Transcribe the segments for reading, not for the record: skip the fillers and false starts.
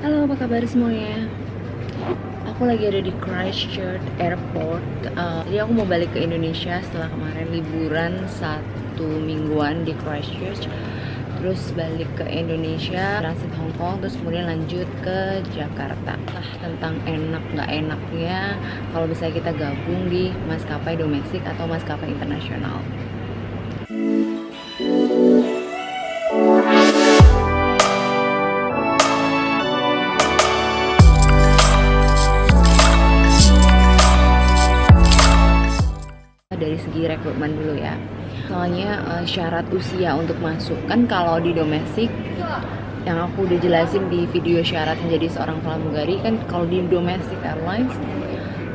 Halo, apa kabar semuanya? Aku lagi ada di Christchurch Airport. Jadi aku mau balik ke Indonesia setelah kemarin liburan 1 mingguan di Christchurch. Terus balik ke Indonesia, transit Hong Kong, terus kemudian lanjut ke Jakarta. Nah, tentang enak nggak enaknya kalau bisa kita gabung di maskapai domestik atau maskapai internasional. Dari segi rekrutmen dulu ya, soalnya syarat usia untuk masuk kan kalau di domestik yang aku udah jelasin di video syarat menjadi seorang pramugari kan, kalau di domestic airlines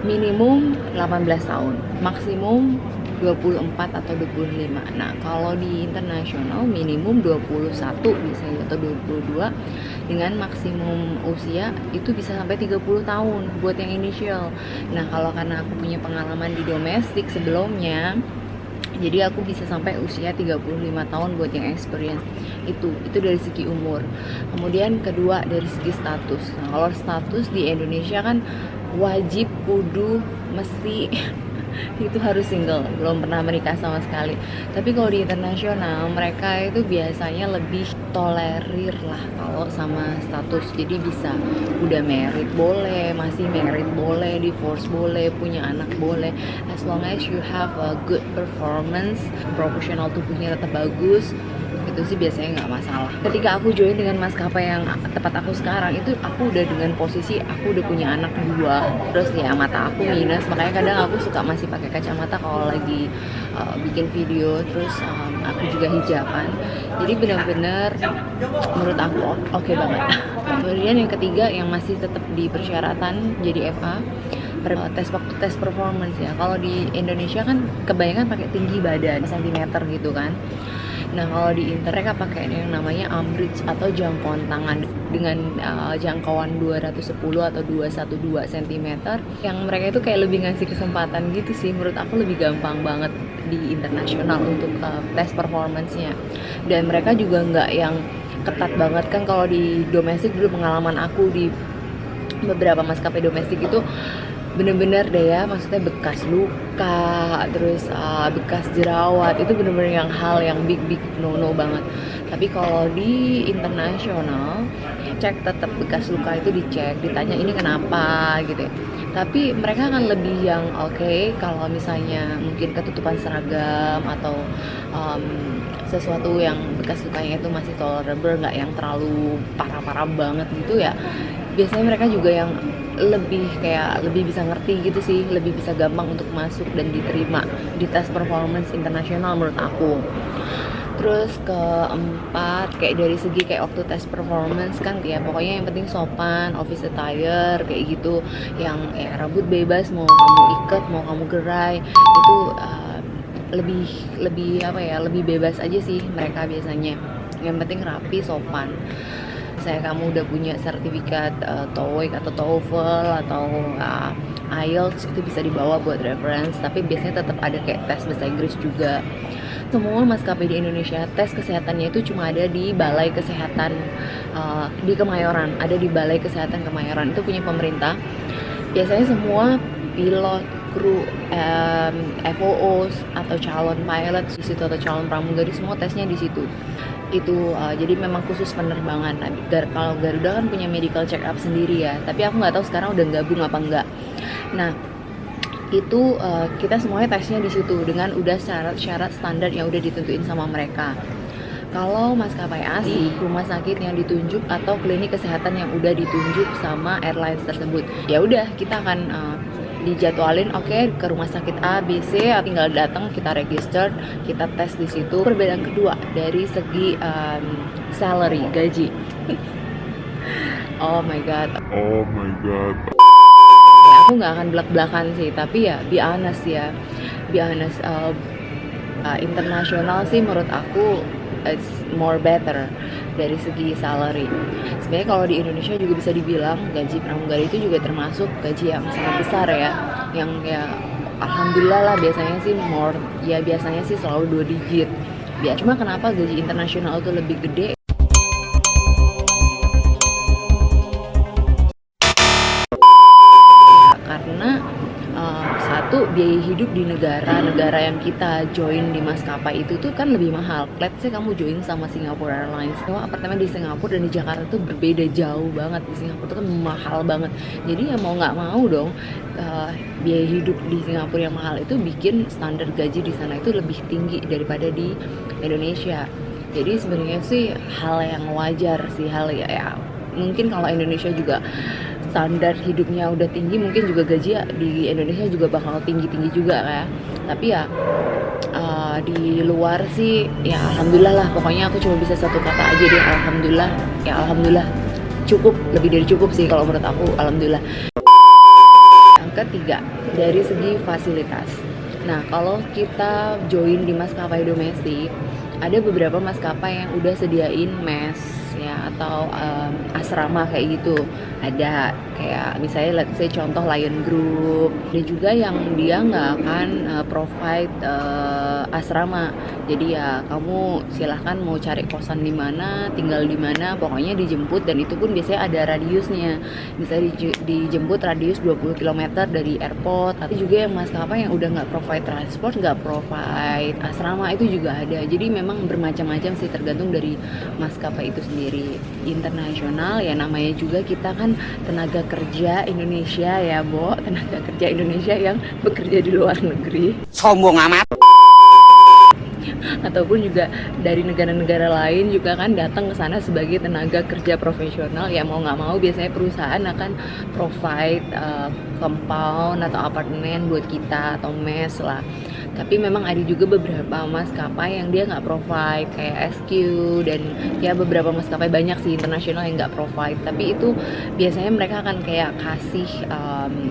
minimum 18 tahun, maksimum 24 atau 25. Nah, kalau di internasional minimum 21 bisa atau 22, dengan maksimum usia itu bisa sampai 30 tahun buat yang initial. Nah, kalau karena aku punya pengalaman di domestik sebelumnya, jadi aku bisa sampai usia 35 tahun buat yang experience. Itu dari segi umur. Kemudian kedua dari segi status. Nah, kalau status di Indonesia kan wajib kudu mesti itu harus single, belum pernah menikah sama sekali. Tapi kalau di internasional mereka itu biasanya lebih tolerir lah kalau sama status. Jadi bisa udah married boleh, masih married boleh, divorce boleh, punya anak boleh, as long as you have a good performance, proporsional tubuhnya tetap bagus, itu sih biasanya nggak masalah. Ketika aku join dengan maskapai yang tepat aku sekarang, itu aku udah dengan posisi aku udah punya anak 2, terus ya mata aku minus, makanya kadang aku suka masih pakai kacamata kalau lagi bikin video. Terus aku juga hijaban, jadi benar-benar menurut aku oke banget. Kemudian yang ketiga yang masih tetap di persyaratan jadi FA, tes performance ya. Kalau di Indonesia kan kebanyakan pakai tinggi badan sentimeter gitu kan. Nah, kalau di mereka pakai yang namanya Ambridge atau jangkauan tangan dengan jangkauan 210 atau 212 cm. Yang mereka itu kayak lebih ngasih kesempatan gitu sih. Menurut aku lebih gampang banget di internasional untuk tes performance-nya. Dan mereka juga nggak yang ketat banget kan. Kalau di domestik dulu pengalaman aku di beberapa maskapai domestik itu bener-bener deh ya, maksudnya bekas luka, terus bekas jerawat, itu bener-bener yang hal yang big no banget. Tapi kalau di internasional cek tetap bekas luka itu dicek, ditanya ini kenapa gitu ya. Tapi mereka akan lebih yang oke, kalau misalnya mungkin ketutupan seragam atau sesuatu yang bekas lukanya itu masih tolerable, nggak yang terlalu parah-parah banget gitu ya. Biasanya mereka juga yang lebih bisa ngerti gitu sih, lebih bisa gampang untuk masuk dan diterima di tes performance internasional menurut aku. Terus keempat, kayak dari segi kayak waktu tes performance kan ya, pokoknya yang penting sopan, office attire kayak gitu, yang ya rambut bebas, mau kamu ikat, mau kamu gerai, itu lebih apa ya, lebih bebas aja sih mereka biasanya. Yang penting rapi, sopan. Saya kamu udah punya sertifikat TOEIC atau TOEFL atau IELTS, itu bisa dibawa buat reference. Tapi biasanya tetap ada kayak tes bahasa Inggris juga. Semua maskapai di Indonesia tes kesehatannya itu cuma ada di Balai Kesehatan di Kemayoran, ada di Balai Kesehatan Kemayoran, itu punya pemerintah. Biasanya semua pilot, kru, FOOs atau calon pilot di situ atau calon pramugari, semua tesnya di situ. Itu jadi memang khusus penerbangan. Kalau Garuda kan punya medical check up sendiri ya, tapi aku nggak tahu sekarang udah gabung apa enggak. Nah, itu kita semuanya tesnya di situ dengan udah syarat-syarat standar yang udah ditentuin sama mereka. Kalau maskapai asing, rumah sakit yang ditunjuk atau klinik kesehatan yang udah ditunjuk sama airlines tersebut, ya udah kita akan dijadwalin ke rumah sakit A, B, C, tinggal datang, kita register, kita tes di situ. Perbedaan kedua dari segi salary, gaji. Oh my god. Ya, aku nggak akan belak-belakan sih, tapi ya be honest, internasional sih menurut aku it's more better dari segi salary. Sebenarnya kalau di Indonesia juga bisa dibilang gaji pramugari itu juga termasuk gaji yang sangat besar ya, yang ya alhamdulillah lah, biasanya sih selalu 2 digit. Cuma kenapa gaji internasional itu lebih gede? biaya hidup di negara-negara yang kita join di maskapai itu tuh kan lebih mahal. Let's say kamu join sama Singapore Airlines, sewa apartemen di Singapura dan di Jakarta tuh berbeda jauh banget. Di Singapura tuh kan mahal banget, jadi ya mau nggak mau dong, biaya hidup di Singapura yang mahal itu bikin standar gaji di sana itu lebih tinggi daripada di Indonesia. Jadi sebenarnya sih hal yang wajar sih, ya mungkin kalau Indonesia juga standar hidupnya udah tinggi, mungkin juga gaji di Indonesia juga bakal tinggi-tinggi juga ya. Tapi ya di luar sih ya alhamdulillah lah, pokoknya aku cuma bisa satu kata aja deh, alhamdulillah. Ya alhamdulillah, cukup, lebih dari cukup sih kalau menurut aku, alhamdulillah. Yang ketiga, dari segi fasilitas. Nah, kalau kita join di maskapai domestik, ada beberapa maskapai yang udah sediain mes ya, atau asrama kayak gitu. Ada kayak misalnya let's say contoh Lion Group. Ada juga yang dia nggak akan provide asrama. Jadi ya kamu silahkan mau cari kosan di mana, tinggal di mana, pokoknya dijemput, dan itu pun biasanya ada radiusnya. Bisa dijemput radius 20 km dari airport. Tapi juga yang maskapai yang udah nggak provide transport, nggak provide asrama, itu juga ada. Jadi memang bermacam-macam sih, tergantung dari maskapai itu sendiri. Internasional ya, namanya juga kita kan tenaga kerja Indonesia ya, Bo, tenaga kerja Indonesia yang bekerja di luar negeri. Sombong amat. Ataupun juga dari negara-negara lain juga kan datang ke sana sebagai tenaga kerja profesional. Ya mau nggak mau biasanya perusahaan akan provide compound atau apartemen buat kita atau mes lah. Tapi memang ada juga beberapa maskapai yang dia nggak provide, kayak SQ, dan ya beberapa maskapai banyak sih internasional yang nggak provide. Tapi itu biasanya mereka akan kayak kasih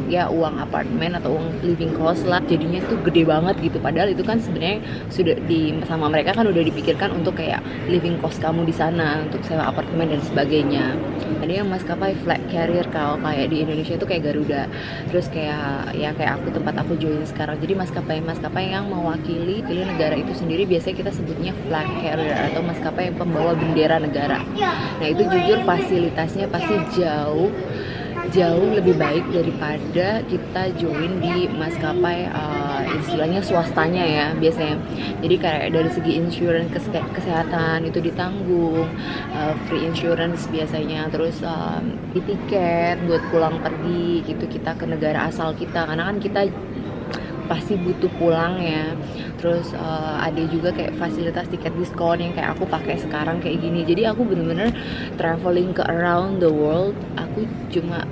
ya uang apartemen atau uang living cost lah, jadinya tuh gede banget gitu. Padahal itu kan sebenarnya sudah sama mereka kan udah dipikirkan untuk kayak living cost kamu di sana, untuk sewa apartemen dan sebagainya. Ada yang maskapai flag carrier kalau kayak di Indonesia itu kayak Garuda, terus kayak aku, tempat aku join sekarang. Jadi maskapai yang mewakili negara itu sendiri, biasanya kita sebutnya flag carrier atau maskapai yang pembawa bendera negara. Nah itu jujur fasilitasnya pasti jauh lebih baik daripada kita join di maskapai istilahnya swastanya ya biasanya. Jadi kayak dari segi insurance kesehatan itu ditanggung, free insurance biasanya, terus di tiket buat pulang pergi gitu kita ke negara asal kita, karena kan kita pasti butuh pulang ya. Terus ada juga kayak fasilitas tiket diskon yang kayak aku pakai sekarang kayak gini. Jadi aku bener-bener traveling ke around the world. Aku cuma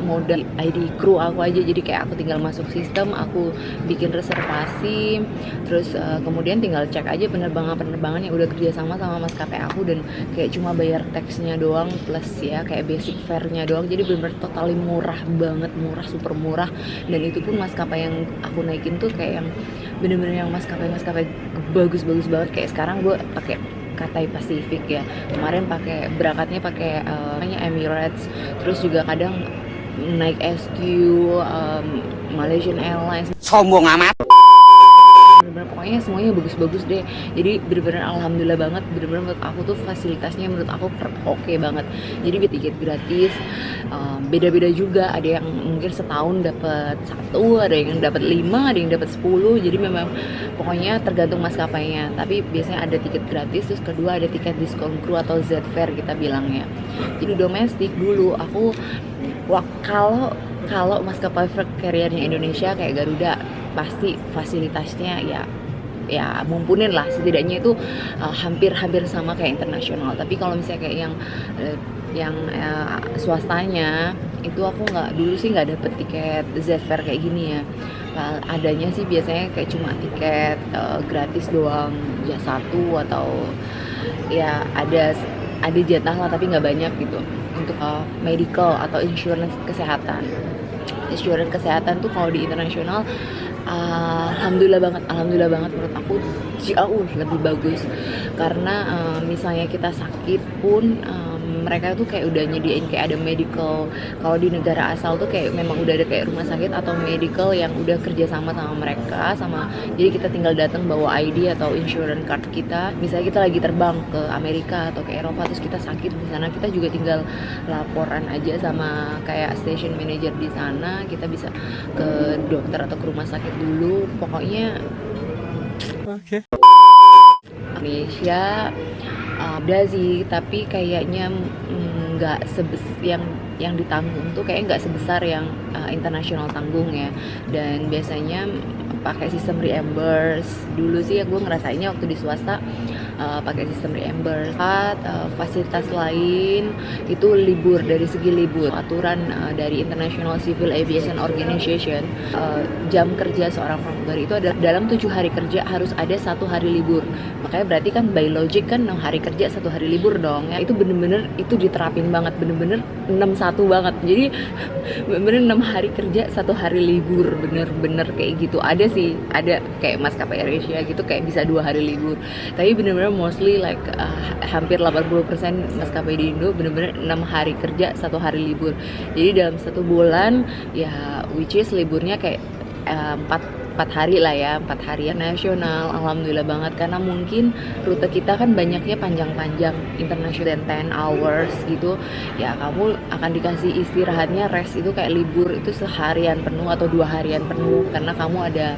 modal ID kru aku aja. Jadi kayak aku tinggal masuk sistem, aku bikin reservasi, terus kemudian tinggal cek aja penerbangan yang udah kerjasama sama maskapai aku, dan kayak cuma bayar taxnya doang plus ya kayak basic fare-nya doang. Jadi bener-bener totally murah banget, super murah. Dan itu pun maskapai yang aku naikin tuh kayak yang bener-bener yang maskapai bagus banget. Kayak sekarang gue pakai Cathay Pacific ya, kemarin berangkatnya pakai Emirates, terus juga kadang naik SQ, Malaysian Airlines. Sombong amat. Bener-bener pokoknya semuanya bagus-bagus deh. Jadi bener-bener alhamdulillah banget, bener-bener menurut aku tuh fasilitasnya menurut aku oke banget. Jadi tiket gratis, beda-beda juga, ada yang mungkin setahun dapat 1, ada yang dapat 5, ada yang dapat 10. Jadi memang pokoknya tergantung maskapainya. Tapi biasanya ada tiket gratis, terus kedua ada tiket diskon kru atau Z fare kita bilangnya. Jadi domestik dulu aku kalau maskapai carriernya Indonesia kayak Garuda, pasti fasilitasnya ya mumpunin lah, setidaknya itu hampir sama kayak internasional. Tapi kalau misalnya kayak yang swastanya itu aku dulu sih nggak dapet tiket Z fare kayak gini ya. Adanya sih biasanya kayak cuma tiket gratis doang, ya 1, atau ya ada jatah lah tapi nggak banyak gitu untuk medical atau insurance kesehatan. Insurance kesehatan tuh kalau di internasional alhamdulillah banget menurut aku jauh lebih bagus, karena misalnya kita sakit pun mereka tuh kayak udah nyediain kayak ada medical. Kalau di negara asal tuh kayak memang udah ada kayak rumah sakit atau medical yang udah kerja sama mereka jadi kita tinggal datang bawa ID atau insurance card kita. Misalnya kita lagi terbang ke Amerika atau ke Eropa terus kita sakit di sana, kita juga tinggal laporan aja sama kayak station manager di sana, kita bisa ke dokter atau ke rumah sakit dulu. Pokoknya Indonesia udah sih, tapi kayaknya nggak yang ditanggung tuh kayak nggak sebesar yang internasional tanggung ya. Dan biasanya pakai sistem reimburse. Dulu sih gue ngerasainnya waktu di swasta pakai sistem reimburse. Fasilitas lain itu libur, dari segi libur aturan dari International Civil Aviation Organization, jam kerja seorang pramugari itu adalah dalam 7 hari kerja harus ada 1 hari libur. Makanya berarti kan by logic kan 6 hari kerja 1 hari libur dong ya. Itu bener-bener itu diterapin banget, bener-bener 6-1 banget. Jadi bener-bener 6 hari kerja 1 hari libur, bener-bener kayak gitu. Ada kayak maskapai AirAsia gitu kayak bisa 2 hari libur, tapi bener-bener mostly like hampir 80% maskapai di Indo bener-bener 6 hari kerja 1 hari libur. Jadi dalam 1 bulan ya, which is liburnya kayak 4 hari lah ya, 4 hari nasional. Alhamdulillah banget, karena mungkin rute kita kan banyaknya panjang-panjang, international 10 hours gitu ya. Kamu akan dikasih istirahatnya, rest itu kayak libur itu seharian penuh atau 2 harian penuh, karena kamu ada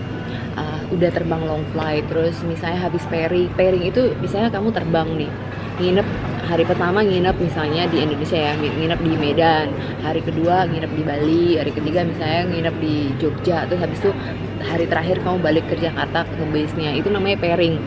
udah terbang long flight. Terus misalnya habis pairing itu misalnya kamu terbang nih, nginep hari pertama nginep misalnya di Indonesia ya, nginep di Medan, hari kedua nginep di Bali, hari ketiga misalnya nginep di Jogja, terus habis itu hari terakhir kamu balik ke Jakarta ke base-nya, itu namanya pairing.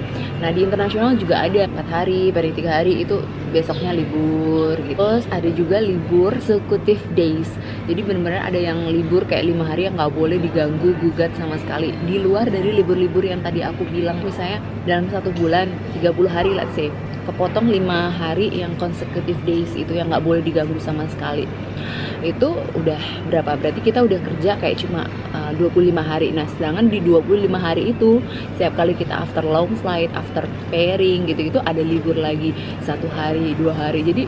Nah di internasional juga ada 4 hari, pairing 3 hari itu besoknya libur gitu. Terus ada juga libur executive days, jadi benar-benar ada yang libur kayak 5 hari yang nggak boleh diganggu gugat sama sekali, di luar dari libur-libur yang tadi aku bilang. Misalnya dalam 1 bulan 30 hari let's say, kepotong 5 hari yang consecutive days itu yang nggak boleh diganggu sama sekali. Itu udah berapa? Berarti kita udah kerja kayak cuma 25 hari. Nah sedangkan di 25 hari itu setiap kali kita after long flight, after pairing gitu-gitu ada libur lagi 1 hari 2 hari. Jadi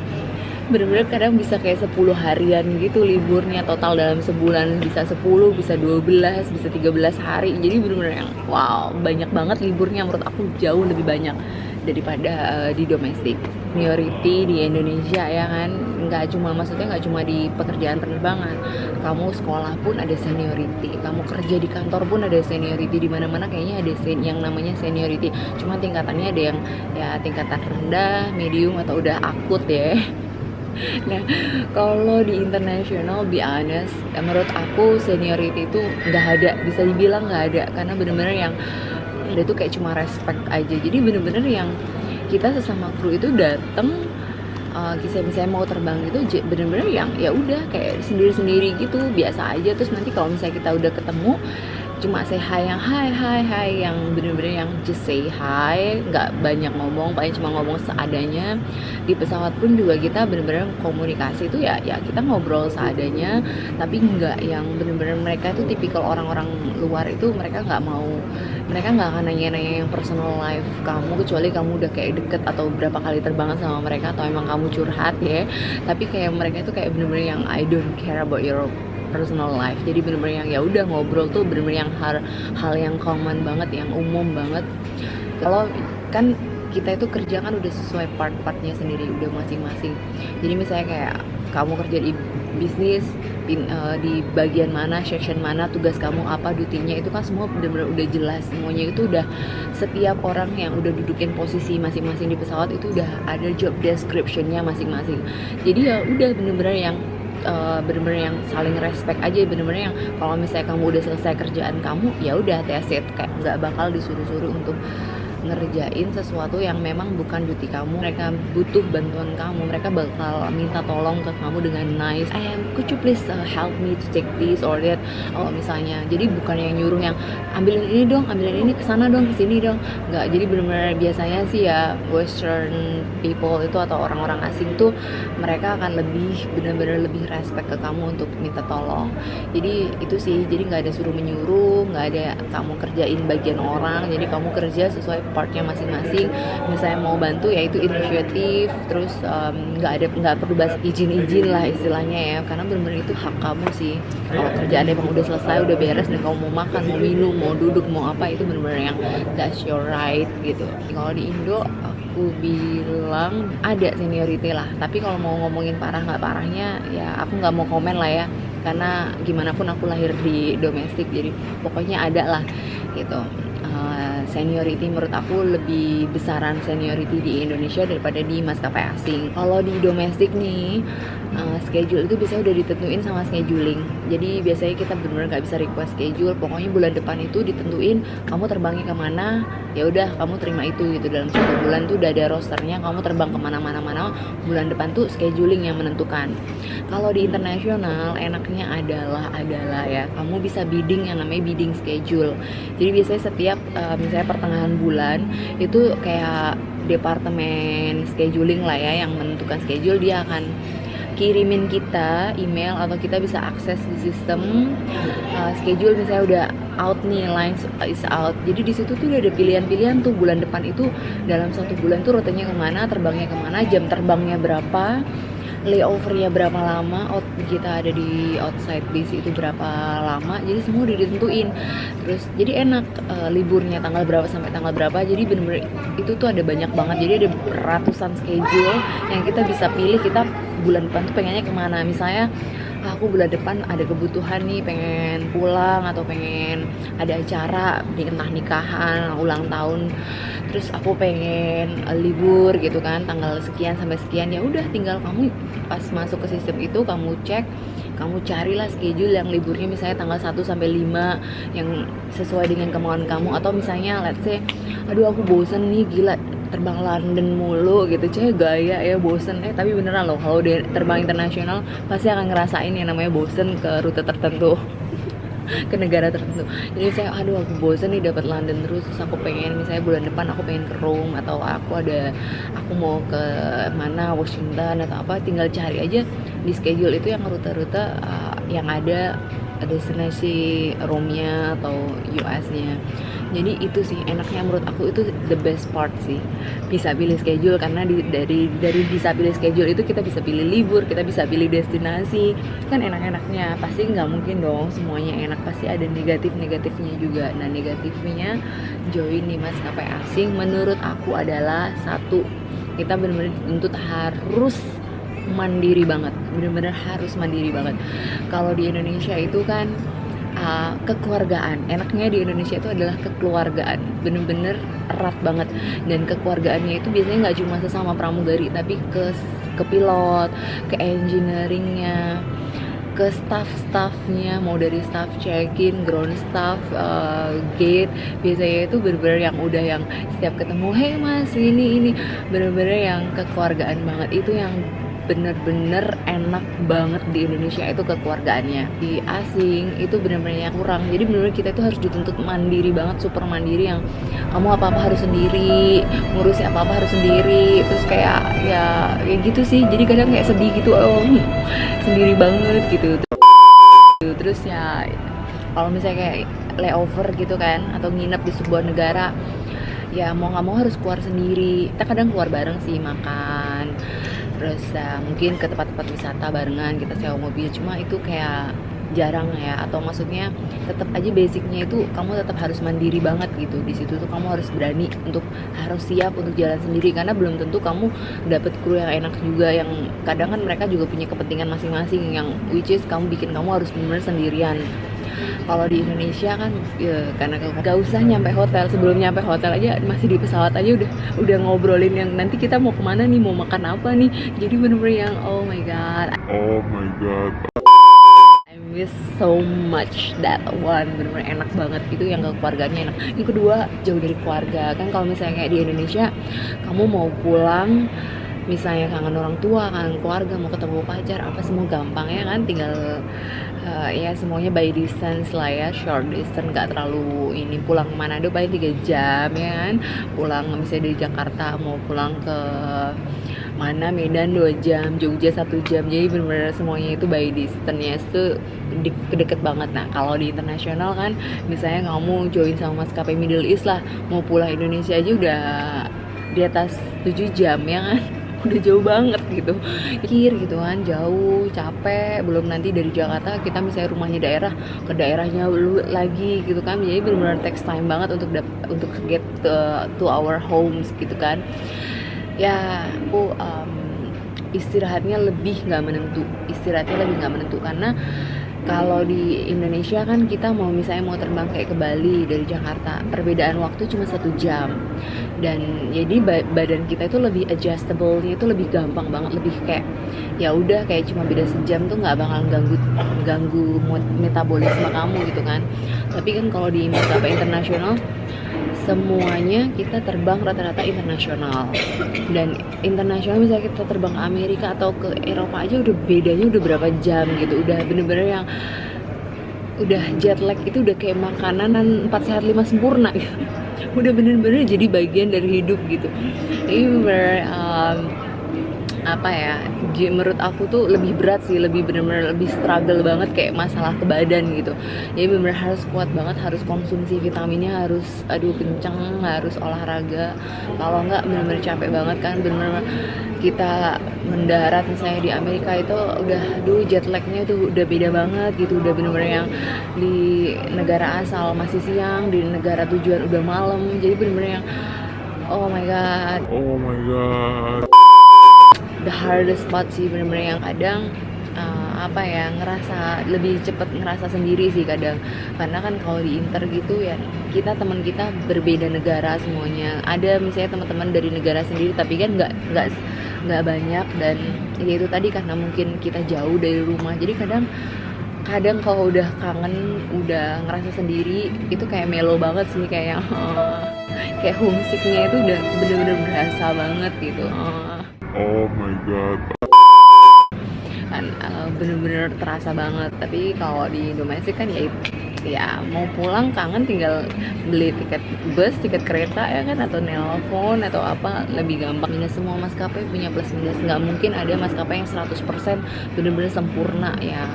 bener-bener kadang bisa kayak 10 harian gitu liburnya total dalam sebulan, bisa 10, bisa 12, bisa 13 hari. Jadi bener-bener yang wow, banyak banget liburnya. Menurut aku jauh lebih banyak daripada di domestik. Seniority di Indonesia ya kan, maksudnya nggak cuma di pekerjaan penerbangan, kamu sekolah pun ada seniority, kamu kerja di kantor pun ada seniority, di mana-mana kayaknya ada yang namanya seniority. Cuma tingkatannya ada yang ya tingkatan rendah, medium, atau udah akut ya. Nah, kalau di internasional, be honest, menurut aku seniority itu nggak ada, bisa dibilang nggak ada, karena bener-bener yang ada tuh kayak cuma respect aja. Jadi bener-bener yang kita sesama kru itu dateng, misalnya mau terbang gitu, bener-bener yang ya udah kayak sendiri-sendiri gitu, biasa aja. Terus nanti kalau misalnya kita udah ketemu, cuma say hi, yang hi, yang bener-bener yang just say hi, nggak banyak ngomong, paling cuma ngomong seadanya. Di pesawat pun juga kita bener-bener komunikasi itu ya kita ngobrol seadanya, tapi nggak yang bener-bener mereka itu tipikal orang-orang luar itu, mereka nggak akan nanya-nanya yang personal life kamu, kecuali kamu udah kayak deket atau berapa kali terbangan sama mereka, atau emang kamu curhat ya. Tapi kayak mereka itu kayak bener-bener yang I don't care about your personal life. Jadi bener-bener yang ya udah ngobrol tuh bener-bener yang hal yang common banget, yang umum banget. Kalau kan kita itu kerja kan udah sesuai part-partnya sendiri, udah masing-masing. Jadi misalnya kayak kamu kerja di bisnis, di bagian mana, section mana, tugas kamu apa, dutinya, itu kan semua benar-benar udah jelas. Semuanya itu udah, setiap orang yang udah dudukin posisi masing-masing di pesawat itu udah ada job description-nya masing-masing. Jadi ya udah bener-bener yang saling respect aja, bener-bener yang kalau misalnya kamu udah selesai kerjaan kamu, ya udah that's it, kayak nggak bakal disuruh-suruh untuk ngerjain sesuatu yang memang bukan duty kamu. Mereka butuh bantuan kamu, mereka bakal minta tolong ke kamu dengan nice, could you please help me to take this or that. Oh misalnya, jadi bukan yang nyuruh yang ambilin ini dong, ambilin ini, kesana dong, kesini dong, nggak. Jadi benar-benar biasanya sih ya western people itu atau orang-orang asing tuh mereka akan benar-benar lebih respect ke kamu untuk minta tolong. Jadi itu sih, jadi nggak ada suruh menyuruh, nggak ada kamu kerjain bagian orang, jadi kamu kerja sesuai partnya masing-masing. Misalnya mau bantu ya itu inisiatif, terus nggak perlu bahas izin lah istilahnya ya, karena benar-benar itu hak kamu sih. Kalau kerjaan emang udah selesai, udah beres, dan kamu mau makan, mau minum, mau duduk, mau apa, itu benar-benar yang that's your right gitu. Kalau di Indo aku bilang ada seniority lah, tapi kalau mau ngomongin parah nggak parahnya ya aku nggak mau komen lah ya, karena gimana pun aku lahir di domestik, jadi pokoknya ada lah gitu. Seniority menurut aku lebih besaran seniority di Indonesia daripada di maskapai asing. Kalau di domestik nih, schedule itu biasanya udah ditentuin sama scheduling. Jadi biasanya kita benar-benar nggak bisa request schedule. Pokoknya bulan depan itu ditentuin kamu terbangnya kemana, ya udah kamu terima itu gitu. Dalam 1 bulan tuh udah ada rosternya, kamu terbang kemana-mana. Bulan depan tuh scheduling yang menentukan. Kalau di internasional enaknya adalah ya kamu bisa bidding yang namanya bidding schedule. Jadi biasanya setiap misalnya pertengahan bulan itu kayak departemen scheduling lah ya yang menentukan schedule, dia akan kirimin kita email atau kita bisa akses di sistem schedule. Misalnya udah out nih, lines is out, jadi di situ tuh udah ada pilihan-pilihan tuh bulan depan itu dalam 1 bulan tuh rutenya kemana, terbangnya kemana, jam terbangnya berapa, layovernya berapa lama, kita ada di outside base itu berapa lama, jadi semua udah ditentuin. Terus jadi enak, liburnya tanggal berapa sampai tanggal berapa, jadi bener-bener itu tuh ada banyak banget, jadi ada ratusan schedule yang kita bisa pilih kita bulan depan tuh pengennya kemana. Misalnya aku bulan depan ada kebutuhan nih, pengen pulang atau pengen ada acara entah nikahan, ulang tahun, terus aku pengen libur gitu kan tanggal sekian sampai sekian, ya udah tinggal kamu pas masuk ke sistem itu kamu cek, kamu carilah schedule yang liburnya misalnya tanggal 1 sampai 5 yang sesuai dengan kemauan kamu. Atau misalnya let's say aduh aku bosen nih, gila terbang London mulu gitu, gaya ya bosen, tapi beneran loh kalau udah terbang internasional pasti akan ngerasain yang namanya bosen ke rute tertentu ke negara tertentu. Jadi saya aduh aku bosen nih dapat London terus aku pengen misalnya bulan depan aku pengen ke Rome, atau aku mau ke mana, Washington atau apa, tinggal cari aja di schedule itu yang rute-rute yang ada destinasi Rome-nya atau US-nya. Jadi itu sih enaknya menurut aku, itu the best part sih, bisa pilih schedule, karena dari bisa pilih schedule itu kita bisa pilih libur, kita bisa pilih destinasi, kan enak-enaknya. Pasti nggak mungkin dong semuanya enak, pasti ada negatifnya juga. Nah negatifnya join di maskapai asing menurut aku adalah satu, kita benar-benar dituntut harus mandiri banget, bener-bener harus mandiri banget. Kalau di Indonesia itu kan kekeluargaan, enaknya di Indonesia itu adalah kekeluargaan, bener-bener erat banget. Dan kekeluargaannya itu biasanya nggak cuma sesama pramugari, tapi ke pilot, ke engineeringnya, ke staff-staffnya, mau dari staff check-in, ground staff, gate, biasanya itu bener-bener yang udah yang setiap ketemu, hey mas ini bener-bener yang kekeluargaan banget. Itu yang bener-bener enak banget di Indonesia, itu kekeluargaannya. Di asing itu bener-bener yang kurang, jadi bener-bener kita itu harus dituntut mandiri banget, super mandiri, yang kamu apa-apa harus sendiri, ngurusin apa-apa harus sendiri. Terus kayak ya gitu sih, jadi kadang kayak sedih gitu, sendiri banget gitu. Terus ya kalau misalnya kayak layover gitu kan, atau nginep di sebuah negara, ya mau nggak mau harus keluar sendiri. Kita kadang keluar bareng sih, makan, terus mungkin ke tempat-tempat wisata barengan, kita sewa mobil, cuma itu kayak jarang ya. Atau maksudnya tetap aja basicnya itu kamu tetap harus mandiri banget gitu. Di situ tuh kamu harus berani untuk harus siap untuk jalan sendiri, karena belum tentu kamu dapet kru yang enak juga, yang kadang kan mereka juga punya kepentingan masing-masing, yang which is kamu harus benar-benar sendirian. Kalau di Indonesia kan ya, karena gak usah nyampe hotel, sebelum nyampe hotel aja masih di pesawat aja udah ngobrolin yang nanti kita mau kemana nih, mau makan apa nih. Jadi bener-bener yang oh my god, I miss so much that one. Bener-bener enak banget itu, yang keluarganya enak. Yang kedua, jauh dari keluarga. Kan kalau misalnya kayak di Indonesia, kamu mau pulang misalnya kangen orang tua, kangen keluarga, mau ketemu pacar, apa semua gampang ya kan, tinggal ya semuanya by distance lah ya, short distance, gak terlalu ini. Pulang ke Manado paling 3 jam ya kan, pulang misalnya dari Jakarta mau pulang ke mana Medan 2 jam, Jogja 1 jam, jadi benar-benar semuanya itu by distance ya, itu deket banget. Nah kalau di internasional kan misalnya kamu join sama maskapai Middle East lah, mau pulang Indonesia aja udah di atas 7 jam ya kan. Udah jauh banget gitu, pikir gitu kan, jauh, capek, belum nanti dari Jakarta kita misalnya rumahnya daerah ke daerahnya lagi gitu kan, jadi benar-benar takes time banget untuk get to our homes gitu kan. Ya aku istirahatnya lebih nggak menentu karena kalau di Indonesia kan kita mau misalnya mau terbang kayak ke Bali dari Jakarta, perbedaan waktu cuma 1 jam, dan jadi badan kita itu lebih adjustable-nya itu lebih gampang banget, lebih kayak ya udah kayak cuma beda sejam tuh nggak bakal ganggu metabolisme kamu gitu kan. Tapi kan kalau di maskapai internasional semuanya kita terbang rata-rata internasional, dan internasional misalnya kita terbang ke Amerika atau ke Eropa aja udah bedanya udah berapa jam gitu, udah bener-bener yang udah jet lag itu udah kayak makanan 4 sehat 5 sempurna gitu. Udah bener-bener jadi bagian dari hidup gitu. Ini bener apa ya, menurut aku tuh lebih berat sih, lebih bener-bener lebih struggle banget kayak masalah ke badan gitu. Jadi bener-bener harus kuat banget, harus konsumsi vitaminnya, harus kenceng, harus olahraga. Kalau enggak bener-bener capek banget kan, bener-bener kita mendarat misalnya di Amerika itu udah jet lagnya tuh udah beda banget gitu, udah bener-bener yang di negara asal masih siang, di negara tujuan udah malam, jadi bener-bener yang oh my god the hardest part sih, bener-bener yang kadang apa ya, ngerasa lebih cepet ngerasa sendiri sih kadang, karena kan kalau di inter gitu ya teman kita berbeda negara semuanya, ada misalnya teman-teman dari negara sendiri tapi kan nggak banyak, dan ya itu tadi karena mungkin kita jauh dari rumah, jadi kadang kalau udah kangen, udah ngerasa sendiri itu kayak mellow banget sih, kayak kayak homesicknya itu udah bener-bener berasa banget gitu. Oh my god. Kan bener-bener terasa banget. Tapi kalau di domestik kan ya mau pulang kangen tinggal beli tiket bus, tiket kereta ya kan, atau nelpon atau apa, lebih gampang. Ini semua maskapai punya plus minus, nggak mungkin ada maskapai yang 100% bener-bener sempurna ya.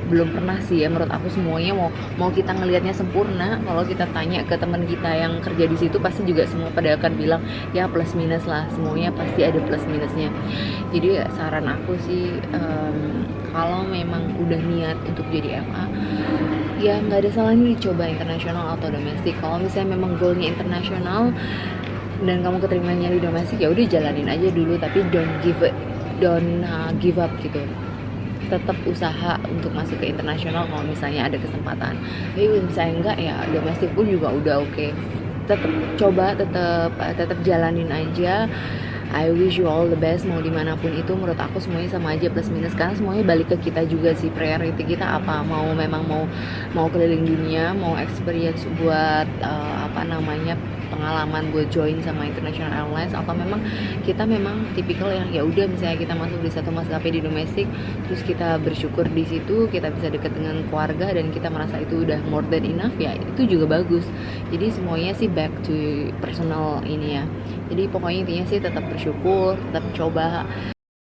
Belum pernah sih ya, menurut aku semuanya mau kita ngelihatnya sempurna, kalau kita tanya ke teman kita yang kerja di situ pasti juga semua pada akan bilang ya plus minus lah, semuanya pasti ada plus minusnya. Jadi saran aku sih kalau memang udah niat untuk jadi MA ya nggak ada salahnya dicoba internasional atau domestik. Kalau misalnya memang goalnya internasional dan kamu keterimanya di domestik ya udah jalanin aja dulu, tapi don't give up gitu, tetap usaha untuk masuk ke internasional kalau misalnya ada kesempatan. Tapi misalnya enggak ya domestik pun juga udah oke. Tetap coba, tetap jalanin aja. I wish you all the best, mau dimanapun itu. Menurut aku semuanya sama aja plus minus, karena semuanya balik ke kita juga sih, priority kita apa, mau keliling dunia, mau experience buat pengalaman buat join sama International Airlines, atau memang kita tipikal yang ya udah misalnya kita masuk di satu maskapai di domestik, terus kita bersyukur di situ kita bisa dekat dengan keluarga dan kita merasa itu udah more than enough, ya itu juga bagus. Jadi semuanya sih back to personal ini ya. Jadi pokoknya intinya sih tetap bersyukur, tetap coba